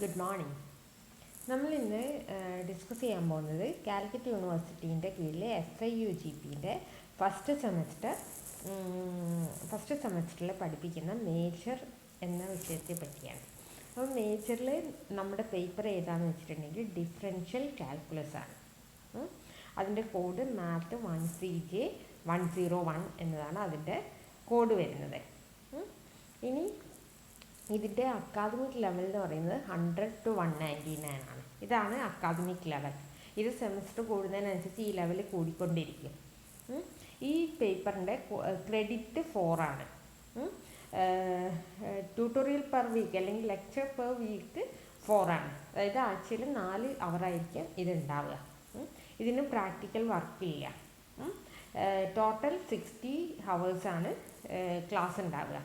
Good morning. നമ്മൾ ഇന്ന് discuss ചെയ്യാൻ പോകുന്നത് കാലിക്കറ്റ് യൂണിവേഴ്സിറ്റീൻ്റെ കീഴിലെ SIUGPൻ്റെ ഫസ്റ്റ് സെമസ്റ്ററിൽ പഠിപ്പിക്കുന്ന മേജർ എന്ന വിഷയത്തെ പറ്റിയാണ്. അപ്പോൾ മേജറിൽ നമ്മുടെ പേപ്പർ ഏതാണെന്ന് വെച്ചിട്ടുണ്ടെങ്കിൽ ഡിഫറൻഷ്യൽ കാൽക്കുലസ് ആണ്. അതിൻ്റെ കോഡ് മാത്ത് 1CJ101 എന്നതാണ് അതിൻ്റെ കോഡ് വരുന്നത്. ഇനി ഇതിൻ്റെ അക്കാദമിക് ലെവൽ എന്ന് പറയുന്നത് 100 to 199 ആണ്. ഇതാണ് അക്കാദമിക് ലെവൽ. ഇത് സെമസ്റ്റർ കൂടുന്നതിനനുസരിച്ച് ഈ ലെവൽ കൂടിക്കൊണ്ടിരിക്കും. ഈ പേപ്പറിൻ്റെ ക്രെഡിറ്റ് 4 ആണ്. ട്യൂട്ടോറിയൽ പെർ വീക്ക് അല്ലെങ്കിൽ ലെക്ചർ പെർ വീക്ക് 4 ആണ്. അതായത് ആഴ്ചയിൽ 4 അവറായിരിക്കും ഇതുണ്ടാവുക. ഇതിന് പ്രാക്ടിക്കൽ വർക്കില്ല. ടോട്ടൽ 60 ഹവേഴ്സാണ് ക്ലാസ് ഉണ്ടാവുക.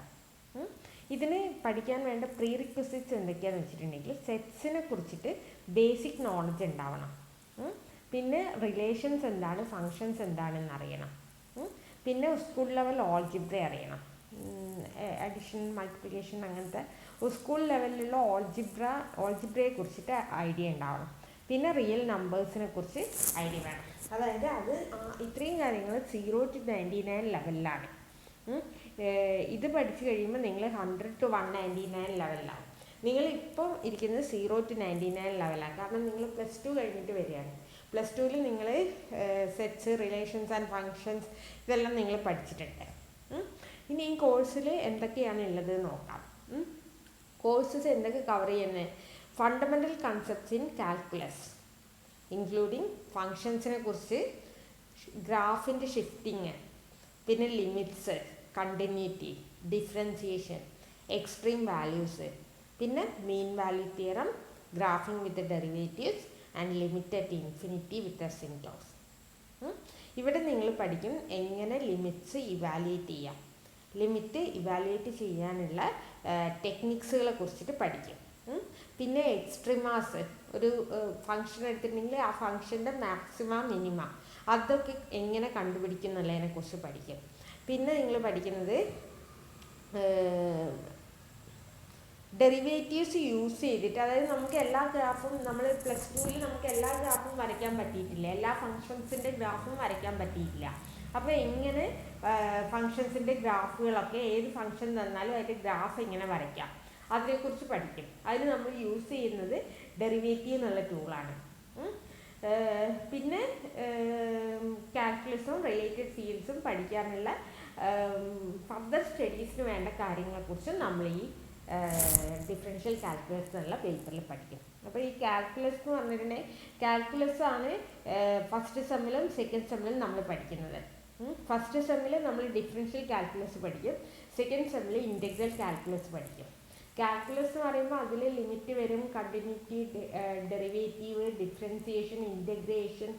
ഇതിന് പഠിക്കാൻ വേണ്ട പ്രീ റിക്വസിറ്റ്സ് എന്തൊക്കെയാണെന്ന് വെച്ചിട്ടുണ്ടെങ്കിൽ സെറ്റ്സിനെ കുറിച്ചിട്ട് ബേസിക് നോളജ് ഉണ്ടാവണം. പിന്നെ റിലേഷൻസ് എന്താണ്, ഫങ്ഷൻസ് എന്താണെന്ന് അറിയണം. പിന്നെ സ്കൂൾ ലെവൽ ഓൾജിബ്ര അറിയണം. അഡിഷൻ, മൾട്ടിപ്ലിക്കേഷൻ അങ്ങനത്തെ സ്കൂൾ ലെവലിലുള്ള ഓൾജിബ്രയെ കുറിച്ചിട്ട് ഐഡിയ ഉണ്ടാവണം. പിന്നെ റിയൽ നമ്പേഴ്സിനെ കുറിച്ച് ഐഡിയ വേണം. അതായത് ഇത്രയും കാര്യങ്ങൾ 0 to 99 ലെവലിലാണ്. ഇത് പഠിച്ചു കഴിയുമ്പോൾ നിങ്ങൾ 100 to 199 ലെവലിലാണ്. നിങ്ങളിപ്പം ഇരിക്കുന്നത് 0 to 99 ലെവലാണ്. കാരണം നിങ്ങൾ +2 കഴിഞ്ഞിട്ട് വരികയാണ്. +2ൽ നിങ്ങൾ സെറ്റ്സ്, റിലേഷൻസ് ആൻഡ് ഫങ്ഷൻസ് ഇതെല്ലാം നിങ്ങൾ പഠിച്ചിട്ടുണ്ട്. ഇനി ഈ കോഴ്സിൽ എന്തൊക്കെയാണ് ഉള്ളത് നോക്കാം. കോഴ്സസ് എന്തൊക്കെ കവർ ചെയ്യുന്നത്? Fundamental concepts in calculus including ഫങ്ഷൻസിനെ കുറിച്ച്, ഗ്രാഫിൻ്റെ ഷിഫ്റ്റിങ്, പിന്നെ limits, continuity, differentiation, extreme values, പിന്നെ mean value theorem, graphing with derivatives and limit at infinity with asymptotes. ഇവിടെ നിങ്ങൾ പഠിക്കും എങ്ങനെ ലിമിറ്റ്സ് ഇവാലുവേറ്റ് ചെയ്യാം. ലിമിറ്റ് ഇവാലുവേറ്റ് ചെയ്യാനുള്ള ടെക്നിക്സുകളെ കുറിച്ചിട്ട് പഠിക്കും. പിന്നെ എക്സ്ട്രീമാസ്, ഒരു ഫങ്ഷൻ എടുത്തിട്ടുണ്ടെങ്കിൽ ആ ഫങ്ഷൻ്റെ മാക്സിമ മിനിമ അതൊക്കെ എങ്ങനെ കണ്ടുപിടിക്കും എന്നുള്ളതിനെക്കുറിച്ച് പഠിക്കും. പിന്നെ നിങ്ങൾ പഠിക്കുന്നത് ഡെറിവേറ്റീവ്സ് യൂസ് ചെയ്തിട്ട്, അതായത് നമുക്ക് എല്ലാ ഗ്രാഫും നമ്മൾ +2ൽ നമുക്ക് എല്ലാ ഗ്രാഫും വരയ്ക്കാൻ പറ്റിയിട്ടില്ല, എല്ലാ ഫങ്ഷൻസിൻ്റെ ഗ്രാഫും വരയ്ക്കാൻ പറ്റിയിട്ടില്ല. അപ്പോൾ എങ്ങനെ ഫങ്ഷൻസിൻ്റെ ഗ്രാഫുകളൊക്കെ ഏത് ഫങ്ഷൻ തന്നാലും അതിൻ്റെ ഗ്രാഫ് എങ്ങനെ വരയ്ക്കാം അതിനെക്കുറിച്ച് പഠിക്കും. അതിന് നമ്മൾ യൂസ് ചെയ്യുന്നത് ഡെറിവേറ്റീവ് എന്നുള്ള ടൂളാണ്. പിന്നെ കാൽക്കുലസും റിലേറ്റഡ് ഫീൽഡ്സും പഠിക്കാനുള്ള ഫർദർ സ്റ്റഡീസിന് വേണ്ട കാര്യങ്ങളെക്കുറിച്ചും നമ്മൾ ഈ ഡിഫറൻഷ്യൽ കാൽക്കുലസ് എന്നുള്ള പേപ്പറിൽ പഠിക്കും. അപ്പോൾ ഈ കാൽക്കുലസ് എന്ന് പറഞ്ഞിട്ടുണ്ടെങ്കിൽ കാൽക്കുലസ് ആണ് ഫസ്റ്റ് സെമ്മിലും സെക്കൻഡ് സെമ്മിലും നമ്മൾ പഠിക്കുന്നത്. ഫസ്റ്റ് സെമ്മിൽ നമ്മൾ ഡിഫറൻഷ്യൽ കാൽക്കുലസ് പഠിക്കും, സെക്കൻഡ് സെമ്മിൽ ഇൻ്റഗ്രൽ കാൽക്കുലസ് പഠിക്കും. കാൽക്കുലസ് എന്ന് പറയുമ്പോൾ അതിൽ ലിമിറ്റ് വരും, continuity, derivative, differentiation, integration,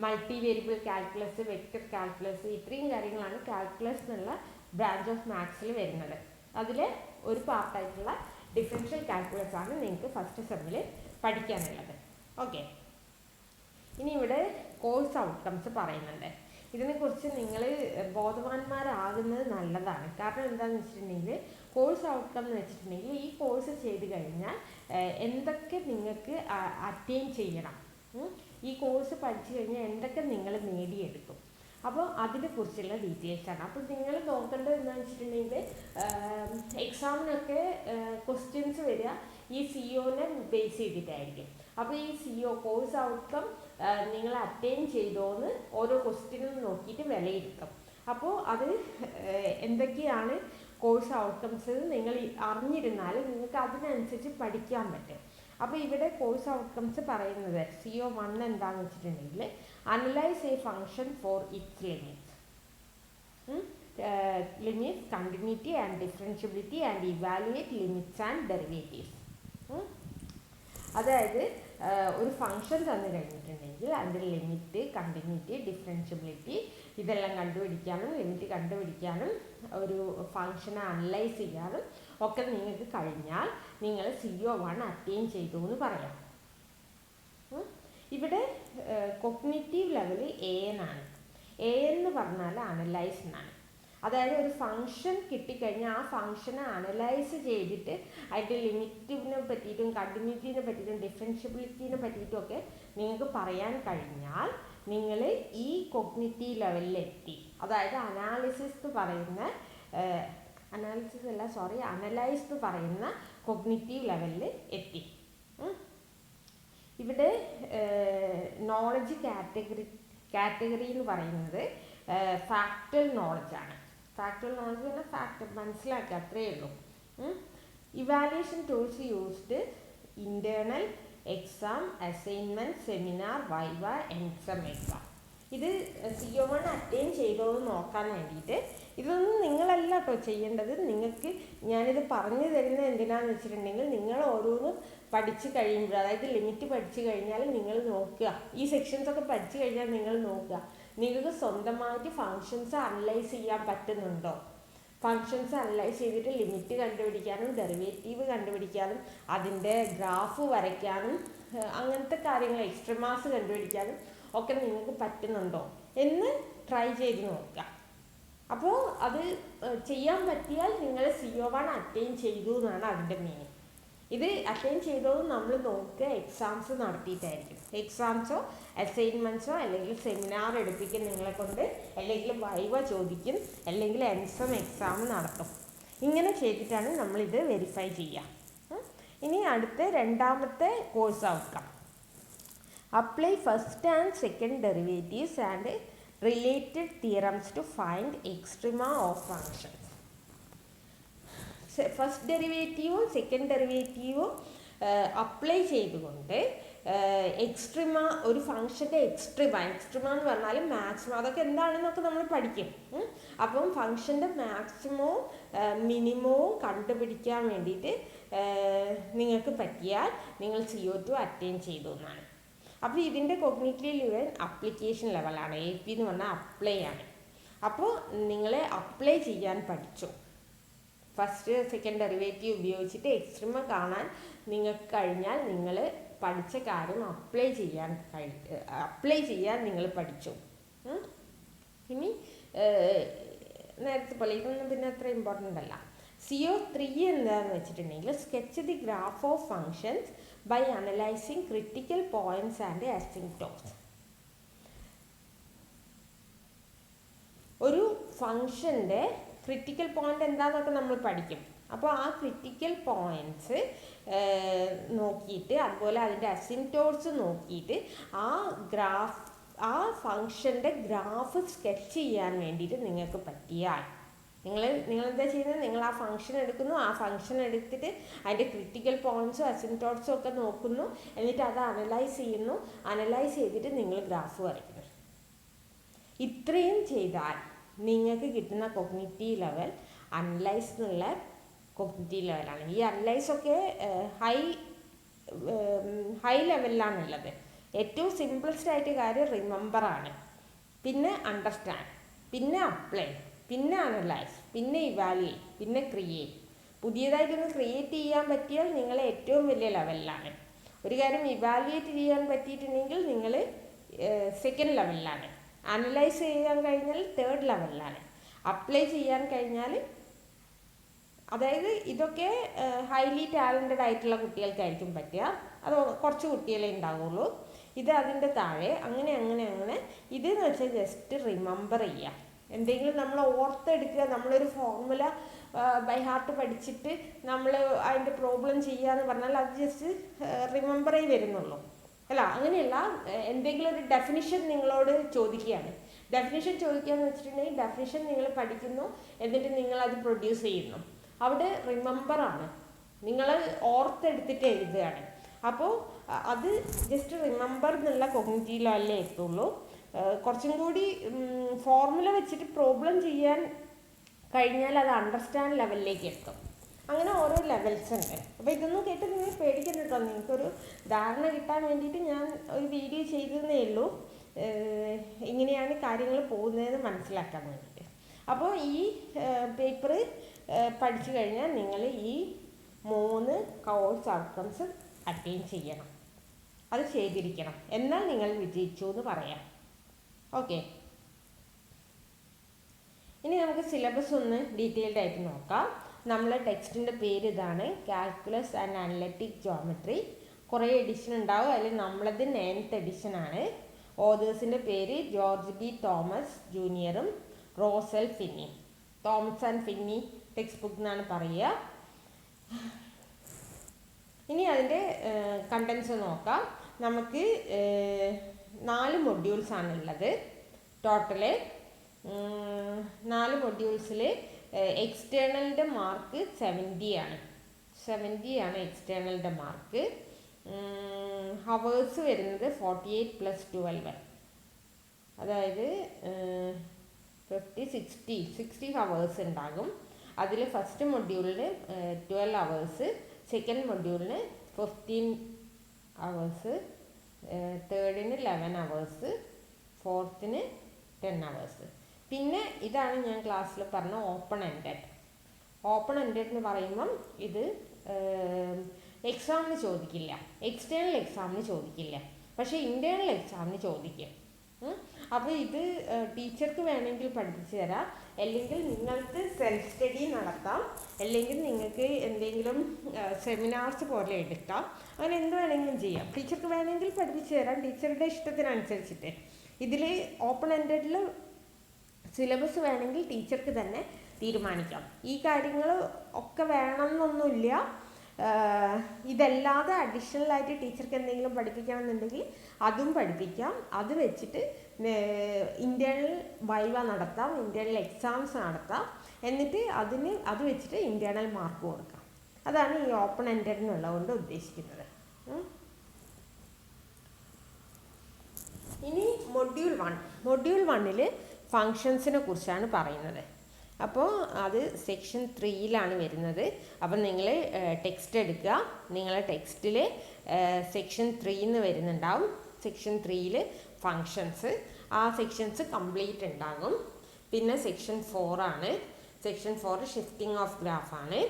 multi variable calculus, vector calculus, ഇത്രയും കാര്യങ്ങളാണ് കാൽക്കുലസ് എന്നുള്ള ബ്രാഞ്ച് ഓഫ് മാത്സിൽ വരുന്നത്. അതിൽ ഒരു പാർട്ടായിട്ടുള്ള ഡിഫറൻഷ്യൽ കാൽക്കുലസ് ആണ് നിങ്ങൾക്ക് ഫസ്റ്റ് സെമ്മിൽ പഠിക്കാനുള്ളത്. ഓക്കെ, ഇനി ഇവിടെ കോഴ്സ് ഔട്ട്കംസ് പറയുന്നുണ്ട്. ഇതിനെക്കുറിച്ച് നിങ്ങൾ ബോധവാന്മാരാകുന്നത് നല്ലതാണ്. കാരണം എന്താണെന്ന് വെച്ചിട്ടുണ്ടെങ്കിൽ കോഴ്സ് ഔട്ട്കം എന്ന് വെച്ചിട്ടുണ്ടെങ്കിൽ ഈ കോഴ്സ് ചെയ്ത് കഴിഞ്ഞാൽ എന്തൊക്കെ നിങ്ങൾക്ക് അറ്റൈൻ ചെയ്യണം, ഈ കോഴ്സ് പഠിച്ചു കഴിഞ്ഞാൽ എന്തൊക്കെ നിങ്ങൾ നേടിയെടുക്കും, അപ്പോൾ അതിനെക്കുറിച്ചുള്ള ഡീറ്റെയിൽസാണ്. അപ്പോൾ നിങ്ങൾ നോക്കേണ്ടത് എന്താണെന്ന് വെച്ചിട്ടുണ്ടെങ്കിൽ എക്സാമിനൊക്കെ ക്വസ്റ്റ്യൻസ് വരിക ഈ CO-നെ ബേസ് ചെയ്തിട്ടായിരിക്കും. അപ്പോൾ ഈ CO കോഴ്സ് ഔട്ട്കം നിങ്ങൾ അറ്റൈൻ ചെയ്തോന്ന് ഓരോ ക്വസ്റ്റ്യനും നോക്കിയിട്ട് വിലയിരുത്തും. അപ്പോൾ അത് എന്തൊക്കെയാണ് കോഴ്സ് ഔട്ട്കംസ് നിങ്ങൾ അറിഞ്ഞിരുന്നാൽ നിങ്ങൾക്ക് അതിനനുസരിച്ച് പഠിക്കാൻ പറ്റും. അപ്പോൾ ഇവിടെ കോഴ്സ് ഔട്ട്കംസ് പറയുന്നത് CO1 എന്താണെന്ന് വെച്ചിട്ടുണ്ടെങ്കിൽ analyse a function for its limits, continuity and differentiability and evaluate limits and derivatives. അതായത് ഒരു ഫങ്ഷൻ തന്നു കഴിഞ്ഞിട്ടുണ്ടെങ്കിൽ അതിൻ്റെ ലിമിറ്റ്, കണ്ടിന്യൂറ്റി, ഡിഫറൻഷ്യബിലിറ്റി ഇതെല്ലാം കണ്ടുപിടിക്കാനും ലിമിറ്റ് കണ്ടുപിടിക്കാനും ഒരു ഫങ്ഷനെ അനലൈസ് ചെയ്യാനും ഒക്കെ നിങ്ങൾക്ക് കഴിഞ്ഞാൽ നിങ്ങൾ CO1 അറ്റൈൻ ചെയ്തു എന്ന് പറയാം. ഇവിടെ കൊഗ്നിറ്റീവ് ലെവൽ AN ആണ്. AN എന്ന് പറഞ്ഞാൽ അനലൈസ് എന്നാണ്. അതായത് ഒരു ഫംഗ്ഷൻ കിട്ടിക്കഴിഞ്ഞാൽ ആ ഫംഗ്ഷനെ അനലൈസ് ചെയ്തിട്ട് അതിൻ്റെ ലിമിറ്റിനെ പറ്റിയിട്ടും കണ്ടിന്യൂറ്റിനെ പറ്റിയിട്ടും ഡിഫറൻഷ്യബിലിറ്റിനെ പറ്റിയിട്ടും ഒക്കെ നിങ്ങൾക്ക് പറയാൻ കഴിഞ്ഞാൽ നിങ്ങൾ ഈ കോഗ്നിറ്റീവ് ലെവലിലെത്തി. അതായത് അനാലിസിസ് എന്ന് പറയുന്ന അനലൈസ് എന്ന് പറയുന്ന കോഗ്നിറ്റീവ് ലെവലിൽ എത്തി. ഇവിടെ നോളജ് കാറ്റഗറി എന്ന് പറയുന്നത് ഫാക്ച്വൽ നോളജാണ്. ഫാക്ച്വൽ നോളജ് പറഞ്ഞാൽ ഫാക്ട് മനസ്സിലാക്കുക, അത്രയേ ഉള്ളൂ. Evaluation tools used internal exam, assignment, seminar, viva, end sem exam. ഇത് CO1 അറ്റൈൻ ചെയ്തോ എന്ന് നോക്കാൻ വേണ്ടിയിട്ട്. ഇതൊന്നും നിങ്ങളല്ല കേട്ടോ ചെയ്യേണ്ടത്. നിങ്ങൾക്ക് ഞാനിത് പറഞ്ഞു തരുന്നത് എന്തിനാണെന്ന് വെച്ചിട്ടുണ്ടെങ്കിൽ നിങ്ങൾ ഓരോന്നും പഠിച്ചു കഴിയുമ്പോൾ, അതായത് ലിമിറ്റ് പഠിച്ചു കഴിഞ്ഞാൽ നിങ്ങൾ നോക്കുക, ഈ സെക്ഷൻസൊക്കെ പഠിച്ചു കഴിഞ്ഞാൽ നിങ്ങൾ നോക്കുക നിങ്ങൾക്ക് സ്വന്തമായിട്ട് ഫങ്ഷൻസ് അനലൈസ് ചെയ്യാൻ പറ്റുന്നുണ്ടോ. ഫങ്ഷൻസ് അനലൈസ് ചെയ്തിട്ട് ലിമിറ്റ് കണ്ടുപിടിക്കാനും ഡെറിവേറ്റീവ് കണ്ടുപിടിക്കാനും അതിൻ്റെ ഗ്രാഫ് വരയ്ക്കാനും അങ്ങനത്തെ കാര്യങ്ങൾ എക്സ്ട്രീമാസ് കണ്ടുപിടിക്കാനും ഒക്കെ നിങ്ങൾക്ക് പറ്റുന്നുണ്ടോ എന്ന് ട്രൈ ചെയ്ത് നോക്കുക. അപ്പോൾ അത് ചെയ്യാൻ പറ്റിയാൽ നിങ്ങൾ CO1 അറ്റൈൻ ചെയ്തു എന്നാണ് അതിൻ്റെ മീനിങ്. ഇത് അറ്റൈൻ ചെയ്തോ നമ്മൾ നോക്കുക എക്സാംസ് നടത്തിയിട്ടായിരിക്കും. എക്സാംസോ അസൈൻമെൻറ്റ്സോ അല്ലെങ്കിൽ സെമിനാർ എടുപ്പിക്കും നിങ്ങളെ കൊണ്ട്, അല്ലെങ്കിൽ വൈവ ചോദിക്കും, അല്ലെങ്കിൽ എൻസം എക്സാം നടത്തും. ഇങ്ങനെ ചെയ്തിട്ടാണ് നമ്മളിത് വെരിഫൈ ചെയ്യുക. ഇനി അടുത്ത രണ്ടാമത്തെ course outcome. Apply first and second derivatives and related theorems to find extrema of functions. First ഡെറിവേറ്റീവും സെക്കൻഡ് ഡെറിവേറ്റീവും അപ്ലൈ ചെയ്തുകൊണ്ട് എക്സ്ട്രീമ, ഒരു ഫംഗ്ഷൻ്റെ എക്സ്ട്രീമ എന്ന് പറഞ്ഞാൽ മാക്സിമം, അതൊക്കെ എന്താണെന്നൊക്കെ നമ്മൾ പഠിക്കും. അപ്പം ഫംഗ്ഷൻ്റെ മാക്സിമവും മിനിമവും കണ്ടുപിടിക്കാൻ വേണ്ടിയിട്ട് നിങ്ങൾക്ക് പറ്റിയാൽ നിങ്ങൾ CO2 അറ്റൈൻ ചെയ്തു എന്നാണ്. അപ്പോൾ ഇതിൻ്റെ കോഗ്നിറ്റീവ് ലെവൽ അപ്ലിക്കേഷൻ ലെവലാണ്. AP എന്ന് പറഞ്ഞാൽ അപ്ലൈ ആണ്. അപ്പോൾ നിങ്ങളെ അപ്ലൈ ചെയ്യാൻ പഠിച്ചു. ഫസ്റ്റ് സെക്കൻഡ് ഡെറിവേറ്റീവ് ഉപയോഗിച്ചിട്ട് എക്സ്ട്രീമ കാണാൻ നിങ്ങൾക്ക് കഴിഞ്ഞാൽ നിങ്ങൾ പഠിച്ച കാര്യം അപ്ലൈ ചെയ്യാൻ നിങ്ങൾ പഠിച്ചു. ഇനി നേരത്തെ പോലെ ഇതൊന്നും പിന്നെ അത്ര ഇമ്പോർട്ടൻ്റ് അല്ല. CO3 എന്താണെന്ന് വെച്ചിട്ടുണ്ടെങ്കിൽ sketch the graph of functions by analyzing critical points and asymptotes. ഒരു ഫങ്ഷൻ്റെ ക്രിട്ടിക്കൽ പോയിന്റ് എന്താണെന്നൊക്കെ നമ്മൾ പഠിക്കും. അപ്പോൾ ആ ക്രിട്ടിക്കൽ പോയിന്റ്സ് നോക്കിയിട്ട് അതുപോലെ അതിൻ്റെ അസിംപ്റ്റോട്സ് നോക്കിയിട്ട് ആ ഫങ്ഷൻ്റെ ഗ്രാഫ് സ്കെച്ച് ചെയ്യാൻ വേണ്ടിയിട്ട് നിങ്ങൾക്ക് പറ്റിയാൽ നിങ്ങളെന്താ ചെയ്യുന്നത്, നിങ്ങൾ ആ ഫംഗ്ഷൻ എടുക്കുന്നു, ആ ഫംഗ്ഷൻ എടുത്തിട്ട് അതിൻ്റെ ക്രിട്ടിക്കൽ പോയിന്റ്സും അസിംപ്റ്റോട്സും ഒക്കെ നോക്കുന്നു, എന്നിട്ട് അത് അനലൈസ് ചെയ്യുന്നു. അനലൈസ് ചെയ്തിട്ട് നിങ്ങൾ ഗ്രാഫ് വരയ്ക്കുന്നു. ഇത്രയും ചെയ്താൽ നിങ്ങൾക്ക് കിട്ടുന്ന കോഗ്നിറ്റീവ് ലെവൽ അനലൈസ് എന്നുള്ള കോഗ്നിറ്റീവ് ലെവലാണ്. ഈ അനലൈസൊക്കെ ഹൈ ലെവലിലാണുള്ളത്. ഏറ്റവും സിംപിൾസ്റ്റ് ആയിട്ട് കാര്യം റിമെമ്പറാണ്, പിന്നെ അണ്ടർസ്റ്റാൻഡ്, പിന്നെ അപ്ലൈ, പിന്നെ അനലൈസ്, പിന്നെ ഇവാലുവേറ്റ്, പിന്നെ ക്രിയേറ്റ്. പുതിയതായിട്ടൊന്ന് ക്രിയേറ്റ് ചെയ്യാൻ പറ്റിയാൽ നിങ്ങൾ ഏറ്റവും വലിയ ലെവലിലാണ്. ഒരു കാര്യം ഇവാലുവേറ്റ് ചെയ്യാൻ പറ്റിയിട്ടുണ്ടെങ്കിൽ നിങ്ങൾ സെക്കൻഡ് ലെവലിലാണ്. അനലൈസ് ചെയ്യാൻ കഴിഞ്ഞാൽ തേർഡ് ലെവലിലാണ്. അപ്ലൈ ചെയ്യാൻ കഴിഞ്ഞാൽ, അതായത് ഇതൊക്കെ ഹൈലി ടാലൻറ്റഡ് ആയിട്ടുള്ള കുട്ടികൾക്കായിരിക്കും പറ്റുക. അത് കുറച്ച് കുട്ടികളെ ഉണ്ടാവുള്ളൂ. ഇത് അതിൻ്റെ താഴെ അങ്ങനെ ഇതെന്ന് വെച്ചാൽ ജസ്റ്റ് റിമെമ്പർ ചെയ്യുക. എന്തെങ്കിലും നമ്മൾ ഓർത്തെടുക്കുക, നമ്മളൊരു ഫോർമുല ബൈ ഹാർട്ട് പഠിച്ചിട്ട് നമ്മൾ അതിൻ്റെ പ്രോബ്ലം ചെയ്യുക എന്ന് പറഞ്ഞാൽ അത് ജസ്റ്റ് റിമെമ്പറേ വരുന്നുള്ളൂ. അല്ല, അങ്ങനെയല്ല. എന്തെങ്കിലും ഒരു ഡെഫിനിഷൻ നിങ്ങളോട് ചോദിക്കുകയാണ്. ഡെഫിനിഷൻ ചോദിക്കുകയെന്ന് വെച്ചിട്ടുണ്ടെങ്കിൽ ഡെഫിനിഷൻ നിങ്ങൾ പഠിക്കുന്നു, എന്നിട്ട് നിങ്ങളത് പ്രൊഡ്യൂസ് ചെയ്യുന്നു. അവിടെ റിമെമ്പറാണ്, നിങ്ങൾ ഓർത്തെടുത്തിട്ട് എഴുതുകയാണ്. അപ്പോൾ അത് ജസ്റ്റ് റിമെമ്പർ എന്നുള്ള കോഗ്നിറ്റീവ് ലെവലിലേ എത്തുള്ളൂ. കുറച്ചും കൂടി ഫോർമുല വെച്ചിട്ട് പ്രോബ്ലം ചെയ്യാൻ കഴിഞ്ഞാൽ അത് അണ്ടർസ്റ്റാൻഡ് ലെവലിലേക്ക് എത്തും. അങ്ങനെ ഓരോ ലെവൽസ് ഉണ്ട്. അപ്പോൾ ഇതൊന്നും കേട്ട് നിങ്ങൾ പേടിക്കണ്ട കേട്ടോ. നിങ്ങൾക്കൊരു ധാരണ കിട്ടാൻ വേണ്ടിയിട്ട് ഞാൻ ഒരു വീഡിയോ ചെയ്തതേ ഉള്ളൂ, ഇങ്ങനെയാണ് കാര്യങ്ങൾ പോകുന്നതെന്ന് മനസ്സിലാക്കാൻ വേണ്ടിയിട്ട്. അപ്പോൾ ഈ പേപ്പർ പഠിച്ചു കഴിഞ്ഞാൽ നിങ്ങൾ ഈ 3 കോഴ്സ് ഔട്ട്കംസ് അറ്റൈൻ ചെയ്യണം. അത് ചെയ്തിരിക്കണം, എന്നാൽ നിങ്ങൾ വിജയിച്ചു എന്ന് പറയാം. ഓക്കെ. ഇനി നമുക്ക് സിലബസ് ഒന്ന് ഡീറ്റെയിൽഡ് ആയിട്ട് നോക്കാം. നമ്മളെ ടെക്സ്റ്റിൻ്റെ പേര് ഇതാണ്, കാൽക്കുലസ് ആൻഡ് അനലറ്റിക് ജോമെട്രി. കുറേ എഡിഷൻ ഉണ്ടാവും, അതിൽ നമ്മളത് 9th എഡിഷൻ ആണ്. ഓതേഴ്സിൻ്റെ പേര് ജോർജ് ബി തോമസ് ജൂനിയറും Ross L Finney. Thomas and Finney text book എന്നാണ് പറയുക. ഇനി അതിൻ്റെ കണ്ടൻസ് നോക്കാം. നമുക്ക് 4 മൊഡ്യൂൾസ് ആണുള്ളത് ടോട്ടല്. 4 മൊഡ്യൂൾസിൽ എക്സ്റ്റേണലിൻ്റെ മാർക്ക് 70 ആണ്. 70 ആണ് എക്സ്റ്റേണലിൻ്റെ മാർക്ക്. ഹവേഴ്സ് വരുന്നത് 48 + 12, അതായത് 60 ഹവേഴ്സ് ഉണ്ടാകും. അതിൽ ഫസ്റ്റ് മൊഡ്യൂളിന് 12 ഹവേഴ്സ്, സെക്കൻഡ് മൊഡ്യൂളിന് 15 ഹവേഴ്സ്, തേർഡിന് 11 ഹവേഴ്സ്, ഫോർത്തിന് 10 ഹവേഴ്സ്. പിന്നെ ഇതാണ് ഞാൻ ക്ലാസ്സിൽ പറഞ്ഞ ഓപ്പൺ എൻഡഡ്. ഓപ്പൺ എൻഡഡ് എന്ന് പറയുമ്പം ഇത് എക്സാമിന് ചോദിക്കില്ല, എക്സ്റ്റേണൽ എക്സാമിന് ചോദിക്കില്ല, പക്ഷേ ഇൻറ്റേർണൽ എക്സാമിന് ചോദിക്കും. അപ്പോൾ ഇത് ടീച്ചർക്ക് വേണമെങ്കിൽ പഠിപ്പിച്ചു തരാം, അല്ലെങ്കിൽ നിങ്ങൾക്ക് സെൽഫ് സ്റ്റഡി നടത്താം, അല്ലെങ്കിൽ നിങ്ങൾക്ക് എന്തെങ്കിലും സെമിനാർസ് പോലെ എടുക്കാം. അങ്ങനെ എന്ത് വേണമെങ്കിലും ചെയ്യാം. ടീച്ചർക്ക് വേണമെങ്കിൽ പഠിപ്പിച്ചു തരാം, ടീച്ചറുടെ ഇഷ്ടത്തിനനുസരിച്ചിട്ട്. ഇതിൽ ഓപ്പൺ എൻഡഡിൽ സിലബസ് വേണമെങ്കിൽ ടീച്ചർക്ക് തന്നെ തീരുമാനിക്കാം. ഈ കാര്യങ്ങൾ ഒക്കെ വേണമെന്നൊന്നുമില്ല. ഇതല്ലാതെ അഡീഷണലായിട്ട് ടീച്ചർക്ക് എന്തെങ്കിലും പഠിപ്പിക്കണമെന്നുണ്ടെങ്കിൽ അതും പഠിപ്പിക്കാം. അത് വെച്ചിട്ട് ഇൻറ്റേർണൽ വൈവ നടത്താം, ഇൻറ്റേർണൽ എക്സാംസ് നടത്താം. എന്നിട്ട് അത് വെച്ചിട്ട് ഇൻറ്റേർണൽ മാർക്ക് കൊടുക്കാം. അതാണ് ഈ ഓപ്പൺ എൻഡഡ് എന്നുള്ളതുകൊണ്ട് ഉദ്ദേശിക്കുന്നത്. ഇനി മൊഡ്യൂൾ 1 ഫങ്ഷൻസിനെ കുറിച്ചാണ് പറയുന്നത്. അപ്പോൾ അത് സെക്ഷൻ 3 വരുന്നത്. അപ്പം നിങ്ങൾ ടെക്സ്റ്റ് എടുക്കുക. നിങ്ങളെ ടെക്സ്റ്റിൽ സെക്ഷൻ 3 വരുന്നുണ്ടാവും. സെക്ഷൻ 3 ഫങ്ഷൻസ്, ആ സെക്ഷൻസ് കംപ്ലീറ്റ് ഉണ്ടാകും. പിന്നെ സെക്ഷൻ 4 സെക്ഷൻ 4 ഷിഫ്റ്റിംഗ് ഓഫ് ഗ്രാഫാണ്.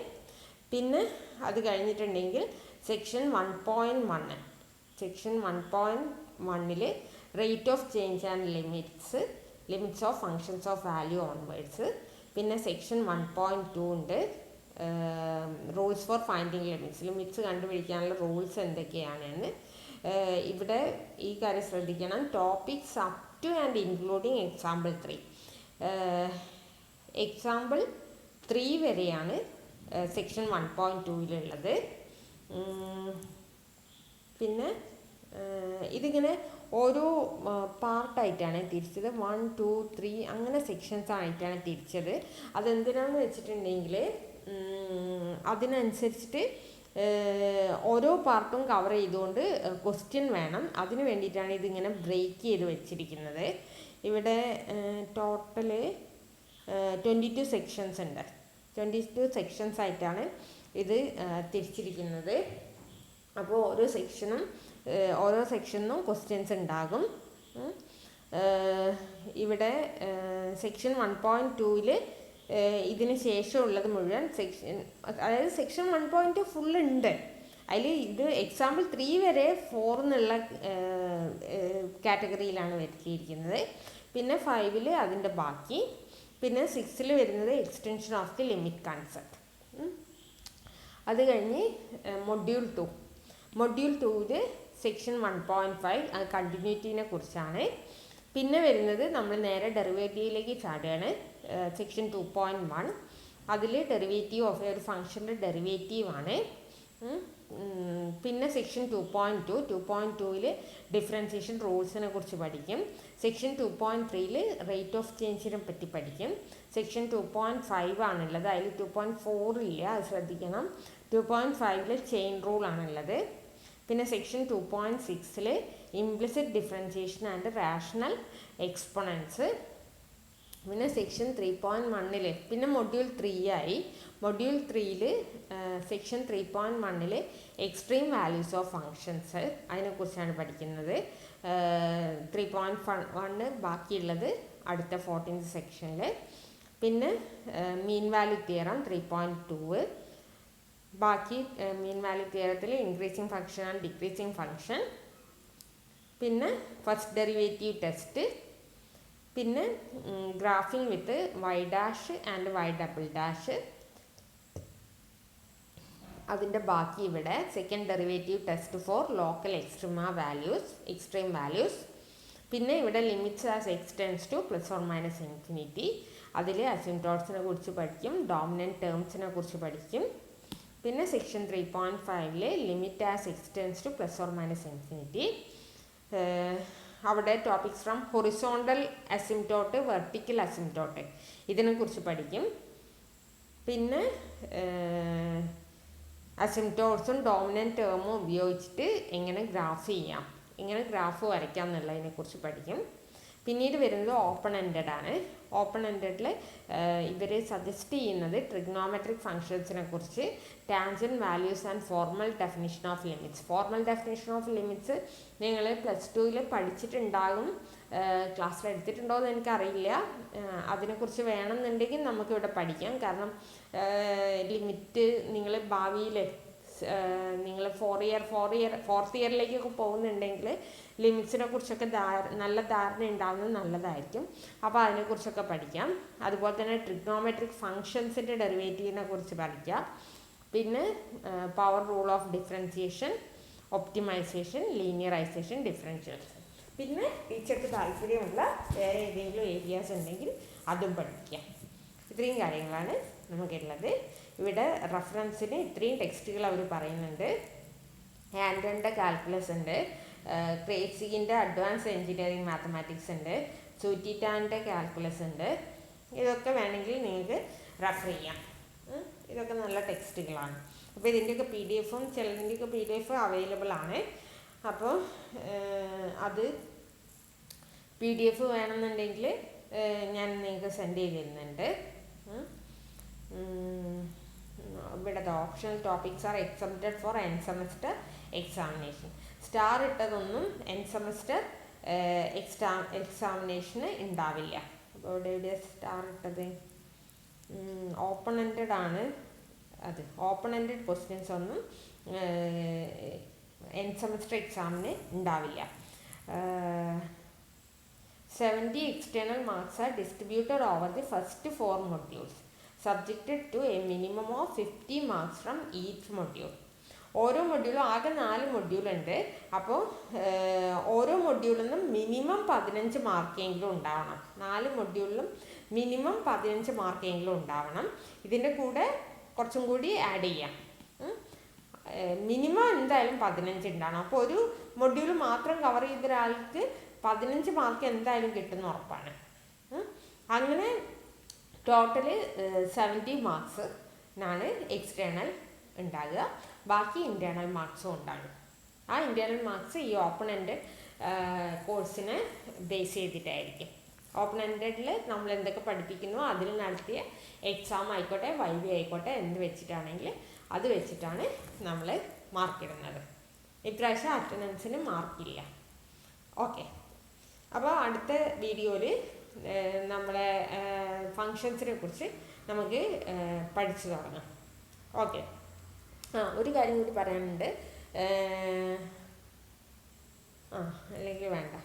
പിന്നെ അത് കഴിഞ്ഞിട്ടുണ്ടെങ്കിൽ section 1.1, section 1.1 rate of change and limits of functions of value onwards. പിന്നെ സെക്ഷൻ 1.2 ഉണ്ട്, റൂൾസ് ഫോർ ഫൈൻഡിങ് ലിമിറ്റ്സ് കണ്ടുപിടിക്കാനുള്ള റൂൾസ് എന്തൊക്കെയാണെന്ന്. ഇവിടെ ഈ കാര്യം ശ്രദ്ധിക്കണം, topics up two and including example 3. Example 3 വരെയാണ് സെക്ഷൻ 1.2 പിന്നെ ഇതിങ്ങനെ ഓരോ പാർട്ടായിട്ടാണ് തിരിച്ചത്. 1, 2, 3 അങ്ങനെ സെക്ഷൻസ് ആയിട്ടാണ് തിരിച്ചത്. അതെന്തിനാന്ന് വെച്ചിട്ടുണ്ടെങ്കിൽ അതിനനുസരിച്ചിട്ട് ഓരോ പാർട്ടും കവർ ചെയ്തുകൊണ്ട് ക്വസ്റ്റ്യൻ വേണം. അതിന് വേണ്ടിയിട്ടാണ് ഇതിങ്ങനെ ബ്രേക്ക് ചെയ്ത് വെച്ചിരിക്കുന്നത്. ഇവിടെ ടോട്ടല് 22 സെക്ഷൻസ് ഉണ്ട്. 22 സെക്ഷൻസ് ആയിട്ടാണ് ഇത് തിരിച്ചിരിക്കുന്നത്. അപ്പോൾ ഓരോ സെക്ഷനും ക്വസ്റ്റ്യൻസ് ഉണ്ടാകും. ഇവിടെ സെക്ഷൻ 1.2 ഇതിന് ശേഷമുള്ളത് മുഴുവൻ അതായത് സെക്ഷൻ 1.2 ഫുൾ ഉണ്ട്. അതിൽ ഇത് എക്സാമ്പിൾ 3 വരെ 4 എന്നുള്ള കാറ്റഗറിയിലാണ് വരുത്തിയിരിക്കുന്നത്. പിന്നെ 5 അതിൻ്റെ ബാക്കി. പിന്നെ 6 വരുന്നത് extension of the limit concept. അത് കഴിഞ്ഞ് മൊഡ്യൂൾ 2 സെക്ഷൻ 1.5 അത് കണ്ടിന്യൂറ്റിനെ കുറിച്ചാണ്. പിന്നെ വരുന്നത് നമ്മൾ നേരെ ഡെറിവേറ്റീവിലേക്ക് ചാടുകയാണ്. സെക്ഷൻ 2.1 അതിൽ ഡെറിവേറ്റീവ് ഓഫ് ഒരു ഫംഗ്ഷൻ്റെ ഡെറിവേറ്റീവാണ്. പിന്നെ സെക്ഷൻ 2.2 ഡിഫറൻസിയേഷൻ റൂൾസിനെ കുറിച്ച് പഠിക്കും. സെക്ഷൻ 2.3 റേറ്റ് ഓഫ് ചേഞ്ചിനെ പറ്റി പഠിക്കും. സെക്ഷൻ 2.5 ആണുള്ളത്, അതിൽ 2.4 ഇല്ല, അത് ശ്രദ്ധിക്കണം. 2.5 ചെയിൻ റൂൾ ആണുള്ളത്. പിന്നെ section 2.6 implicit differentiation and rational exponents. പിന്നെ സെക്ഷൻ 3.1 പിന്നെ മൊഡ്യൂൾ 3 ആയി. Module 3 section 3.1 extreme values of functions അതിനെക്കുറിച്ചാണ് പഠിക്കുന്നത്. 3.1 ബാക്കിയുള്ളത് അടുത്ത 14th സെക്ഷനിൽ. പിന്നെ മീൻ വാല്യൂ തിയറം 3.2. ബാക്കി മീൻ വാല്യൂ തിയറത്തിൽ increasing function and decreasing function. പിന്നെ ഫസ്റ്റ് ഡെറിവേറ്റീവ് ടെസ്റ്റ്. പിന്നെ graphing with y dash and y double dash. അതിൻ്റെ ബാക്കി ഇവിടെ second derivative test for local extreme values. പിന്നെ ഇവിടെ limits as x tends to ±∞. അതിൽ അസിംപ്റ്റോട്സിനെ കുറിച്ച് പഠിക്കും, ഡോമിനൻറ്റ് ടേംസിനെ കുറിച്ച് പഠിക്കും. പിന്നെ section 3.5 limit as x tends to ±∞. അവിടെ topics from horizontal asymptote, vertical asymptote ഇതിനെക്കുറിച്ച് പഠിക്കും. പിന്നെ അസിംപ്റ്റോട്സും ഡോമിനൻറ്റ് ടേമും ഉപയോഗിച്ചിട്ട് എങ്ങനെ ഗ്രാഫ് ചെയ്യാം, എങ്ങനെ ഗ്രാഫ് വരയ്ക്കാം എന്നുള്ളതിനെക്കുറിച്ച് പഠിക്കും. പിന്നീട് വരുന്നത് ഓപ്പൺ എൻഡഡ് ആണ്. ഓപ്പൺ എൻഡഡിൽ ഇവർ സജസ്റ്റ് ചെയ്യുന്നത് ട്രിഗ്നോമെട്രിക് ഫങ്ഷൻസിനെ കുറിച്ച്, tangent values and formal definition of limits. Formal definition of limits നിങ്ങൾ +2 പഠിച്ചിട്ടുണ്ടാകും, ക്ലാസ്സിൽ എടുത്തിട്ടുണ്ടോ എന്ന് എനിക്കറിയില്ല. അതിനെക്കുറിച്ച് വേണമെന്നുണ്ടെങ്കിൽ നമുക്കിവിടെ പഠിക്കാം. കാരണം ലിമിറ്റ് നിങ്ങൾ ഭാവിയിൽ നിങ്ങൾ ഫോർത്ത് ഇയറിലേക്കൊക്കെ പോകുന്നുണ്ടെങ്കിൽ ലിമിറ്റ്സിനെ കുറിച്ചൊക്കെ നല്ല ധാരണ ഉണ്ടാകുന്നത് നല്ലതായിരിക്കും. അപ്പോൾ അതിനെക്കുറിച്ചൊക്കെ പഠിക്കാം. അതുപോലെ തന്നെ ട്രിഗ്നോമെട്രിക് ഫങ്ഷൻസിൻ്റെ ഡെറിവേറ്റീവിനെ കുറിച്ച് പഠിക്കാം. പിന്നെ power rule of differentiation, optimisation, linearisation, differentials. പിന്നെ ടീച്ചർക്ക് താല്പര്യമുള്ള വേറെ ഏതെങ്കിലും ഏരിയാസ് ഉണ്ടെങ്കിൽ അതും പഠിക്കാം. ഇത്രയും കാര്യങ്ങളാണ് നമുക്കുള്ളത്. ഇവിടെ റെഫറൻസിന് ഇത്രയും ടെക്സ്റ്റുകൾ അവർ പറയുന്നുണ്ട്. ആൻഡൻ്റെ കാൽക്കുലസ് ഉണ്ട്, ക്രേസിഗിൻ്റെ അഡ്വാൻസ് എഞ്ചിനീയറിംഗ് മാത്തമാറ്റിക്സ് ഉണ്ട്, സൂറ്റിറ്റാൻ്റെ കാൽക്കുലസ് ഉണ്ട്. ഇതൊക്കെ വേണമെങ്കിൽ നിങ്ങൾക്ക് റെഫർ ചെയ്യാം. ഇതൊക്കെ നല്ല ടെക്സ്റ്റുകളാണ്. അപ്പോൾ ഇതിൻ്റെയൊക്കെ PDF-ഉം ചിലതിൻ്റെയൊക്കെ PDF അവൈലബിൾ ആണ്. അപ്പോൾ അത് PDF വേണമെന്നുണ്ടെങ്കിൽ ഞാൻ നിങ്ങൾക്ക് സെൻഡ് ചെയ്ത് തരുന്നുണ്ട്. ഇവിടെ optional topics are exempted for end semester examination. Star ഇട്ടതൊന്നും എൻ സെമസ്റ്റർ എക്സാമിനേഷന് ഉണ്ടാവില്ല. അപ്പോൾ ഇവിടെ സ്റ്റാർ ഇട്ടത് ഓപ്പൺ എൻഡഡ് ആണ്. അത് ഓപ്പൺ എൻഡഡ് ക്വസ്റ്റ്യൻസ് ഒന്നും എൻ സെമസ്റ്റർ എക്സാമിന് ഉണ്ടാവില്ല. 70 external marks are distributed over the first 4 modules, subjected to a minimum of 50 marks from each module. ഓരോ മൊഡ്യൂളും ആകെ 4 മൊഡ്യൂളുണ്ട്. അപ്പോൾ ഓരോ മൊഡ്യൂളിൽ നിന്നും മിനിമം 15 മാർക്കെങ്കിലും ഉണ്ടാവണം. 4 മൊഡ്യൂളിലും മിനിമം 15 മാർക്കെങ്കിലും ഉണ്ടാവണം. ഇതിൻ്റെ കൂടെ കുറച്ചും കൂടി ആഡ് ചെയ്യാം. മിനിമം എന്തായാലും 15 ഉണ്ടാവണം. അപ്പോൾ ഒരു മൊഡ്യൂൾ മാത്രം കവർ ചെയ്ത ഒരാൾക്ക് 15 മാർക്ക് എന്തായാലും കിട്ടുന്ന ഉറപ്പാണ്. അങ്ങനെ ടോട്ടല് 70 മാർക്സിനാണ് എക്സ്റ്റേണൽ ഉണ്ടാകുക. ബാക്കി ഇൻറ്റേർണൽ മാർക്സും ഉണ്ടാകും. ആ ഇൻറ്റേർണൽ മാർക്സ് ഈ ഓപ്പൺ എൻഡഡ് കോഴ്സിനെ ബേസ് ചെയ്തിട്ടായിരിക്കും. ഓപ്പൺ എൻഡഡിൽ നമ്മൾ എന്തൊക്കെ പഠിപ്പിക്കുന്നു അതിൽ നടത്തിയ എക്സാം ആയിക്കോട്ടെ, വൈവി ആയിക്കോട്ടെ, എന്ത് വെച്ചിട്ടാണെങ്കിൽ അത് വെച്ചിട്ടാണ് നമ്മൾ മാർക്കിടുന്നത്. ഇപ്രാവശ്യം അറ്റൻഡൻസിന് മാർക്കില്ല. ഓക്കെ, അപ്പോൾ അടുത്ത വീഡിയോയിൽ നമ്മളെ ഫങ്ഷൻസിനെ കുറിച്ച് നമുക്ക് പഠിച്ചു തുടങ്ങാം. ഓക്കെ, ഒരു കാര്യം കൂടി പറയാനുണ്ട്. അല്ലെങ്കിൽ വേണ്ട.